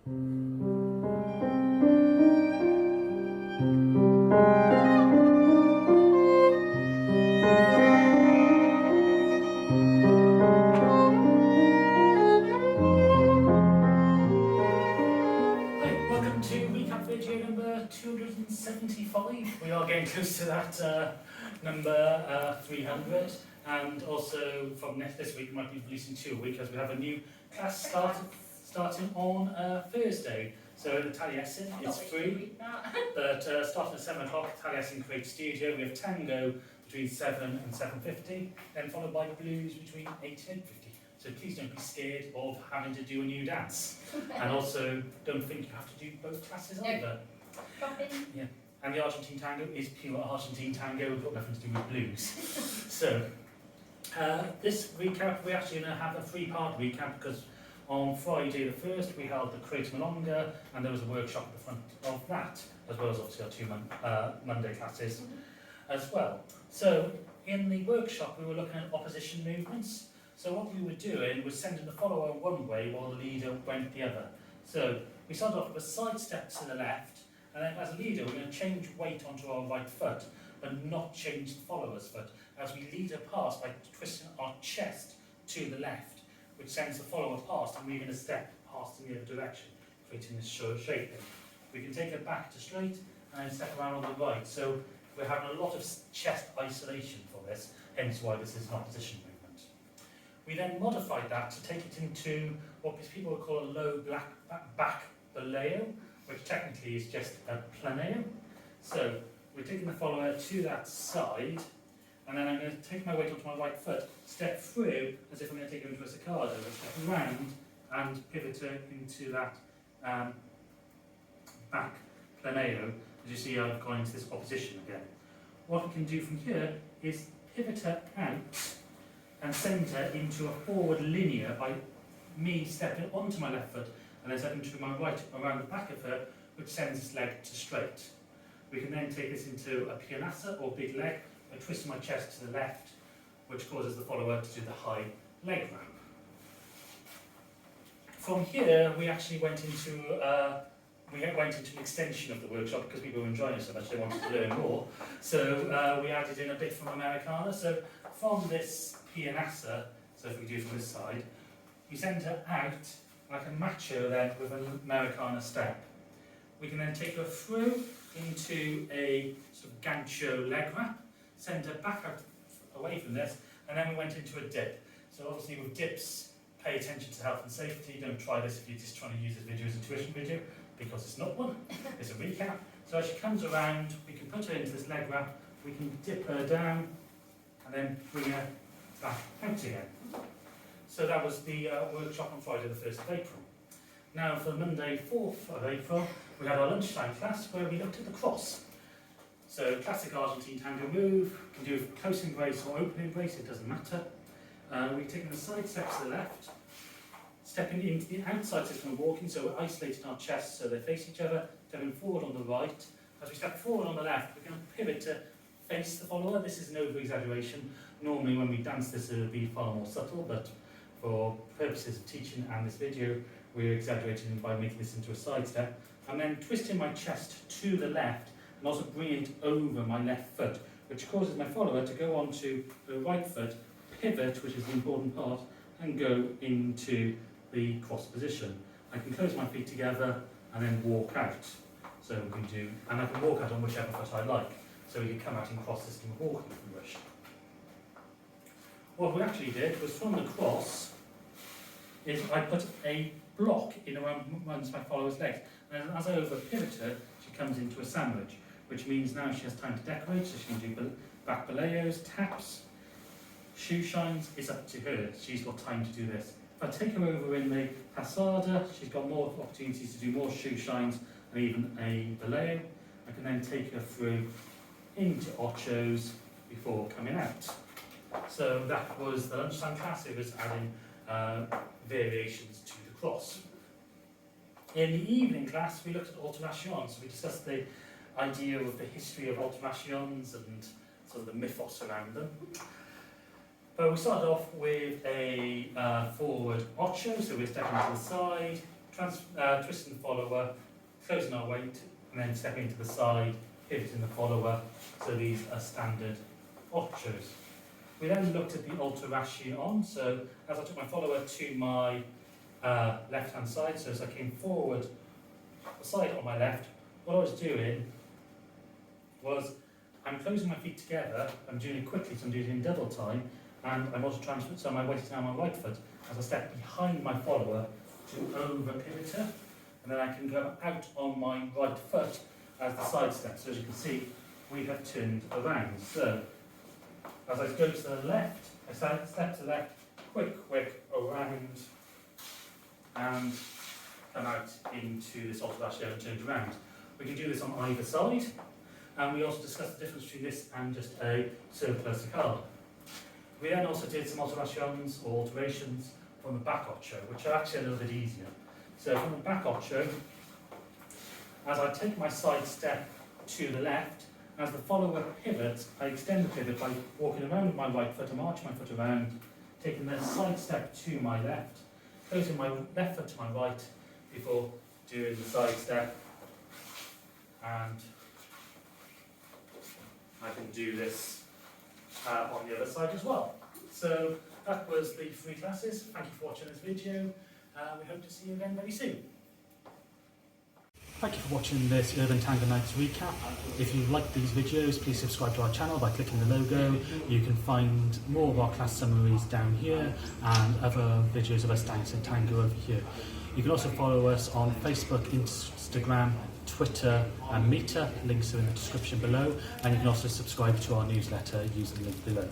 Welcome to recap video number 275. We are getting close to that number 300, and also from this week we might be releasing 2 a week as we have a new class starting on Thursday. So in the Taliesin, it's free, but starting at 7 o'clock, Taliesin Create Studio. We have Tango between 7 and 7:50, then followed by Blues between 8 and 8:50. So please don't be scared of having to do a new dance. And also, don't think you have to do both classes either. Yeah. And the Argentine Tango is pure Argentine Tango, we've got nothing to do with blues. So, this recap, we're actually going to have a 3-part recap because on Friday the 1st we held the Create Milonga and there was a workshop at the front of that, as well as obviously our 2 Monday classes as well. So, in the workshop we were looking at opposition movements. So what we were doing was sending the follower one way while the leader went the other. So we started off with a side step to the left, and then as a leader we're going to change weight onto our right foot, but not change the follower's foot, as we lead her past by twisting our chest to the left, which sends the follower past and moving a step past in the other direction, creating this shape. We can take her back to straight and then step around on the right. So we're having a lot of chest isolation for this, hence why this is an opposition movement. We then modified that to take it into what people would call a low back baleo, which technically is just a planeo. So we're taking the follower to that side, and then I'm going to take my weight onto my right foot, step through as if I'm going to take her into a staccato, step around and pivot her into that back planeo. As you see, I've gone into this opposition again. What we can do from here is pivot her out and send her into a forward linear by me stepping onto my left foot and then stepping to my right around the back of her, which sends this leg to straight. We can then take this into a pianassa or big leg by twisting my chest to the left, which causes the follower to do the high leg ramp. From here, we actually went into an extension of the workshop because people were enjoying it so much they wanted to learn more. So we added in a bit from Americana. So from this pianassa, so if we do from this side, we send her out like a macho then with an Americana step. We can then take her through into a sort of gancho leg wrap, send her back out away from this, and then we went into a dip. So obviously with dips, pay attention to health and safety. Don't try this if you're just trying to use this video as a tuition video, because it's not one, it's a recap. So as she comes around, we can put her into this leg wrap, we can dip her down, and then bring her back out again. So that was the workshop on Friday the 1st of April. Now for Monday 4th of April, we had our lunchtime class where we looked at the cross. So classic Argentine tango move, you can do a close embrace or open embrace, it doesn't matter. We've taken the side step to the left, stepping into the outside system of walking, so we're isolating our chests so they face each other, stepping forward on the right. As we step forward on the left, we're going to pivot to face the follower. This is an over-exaggeration. Normally when we dance this it would be far more subtle, but for purposes of teaching and this video, we're exaggerating by making this into a side step. And then twisting my chest to the left and also bringing it over my left foot, which causes my follower to go onto the right foot, pivot, which is the important part, and go into the cross position. I can close my feet together and then walk out. So we can do, and I can walk out on whichever foot I like. So we can come out in cross system of walking if we wish. What we actually did was from the cross, is I put a block in around my follower's legs. And as I over pivot her, she comes into a sandwich, which means now she has time to decorate, so she can do back baleos, taps, shoe shines. It's up to her. She's got time to do this. If I take her over in the passada, she's got more opportunities to do more shoe shines and even a baleo. I can then take her through into ochos before coming out. So that was the lunchtime class. It was adding variations to the cross. In the evening class, we looked at alterations. We discussed the idea of the history of alterations and sort of the mythos around them. But we started off with a forward ocho, so we're stepping to the side, twisting the follower, closing our weight, and then stepping to the side, pivoting the follower. So these are standard postures. We then looked at the Alterations. So as I took my follower to my left-hand side, so as I came forward, the side on my left, what I was doing was I'm closing my feet together, I'm doing it quickly, so I'm doing it in double time, and I'm also transferring, so my weight is now on my right foot, as I step behind my follower to over pivot her, and then I can go out on my right foot as the side step. So as you can see, we have turned around. So as I go to the left, I step to the left, quick, around, and come out into this alteration and turned around. We can do this on either side, and we also discussed the difference between this and just a circular cicale. We then also did some alterations from the back ocho, which are actually a little bit easier. So from the back ocho, as I take my side step to the left, as the follower pivots, I extend the pivot by walking around with my right foot and marching my foot around, taking the side step to my left, closing my left foot to my right before doing the side step. And I can do this on the other side as well. So that was the 3 classes. Thank you for watching this video. We hope to see you again very soon. Thank you for watching this Urban Tango Nights recap. If you like these videos, please subscribe to our channel by clicking the logo. You can find more of our class summaries down here and other videos of us dancing tango over here. You can also follow us on Facebook, Instagram, Twitter and Meetup. Links are in the description below, and you can also subscribe to our newsletter using the link below.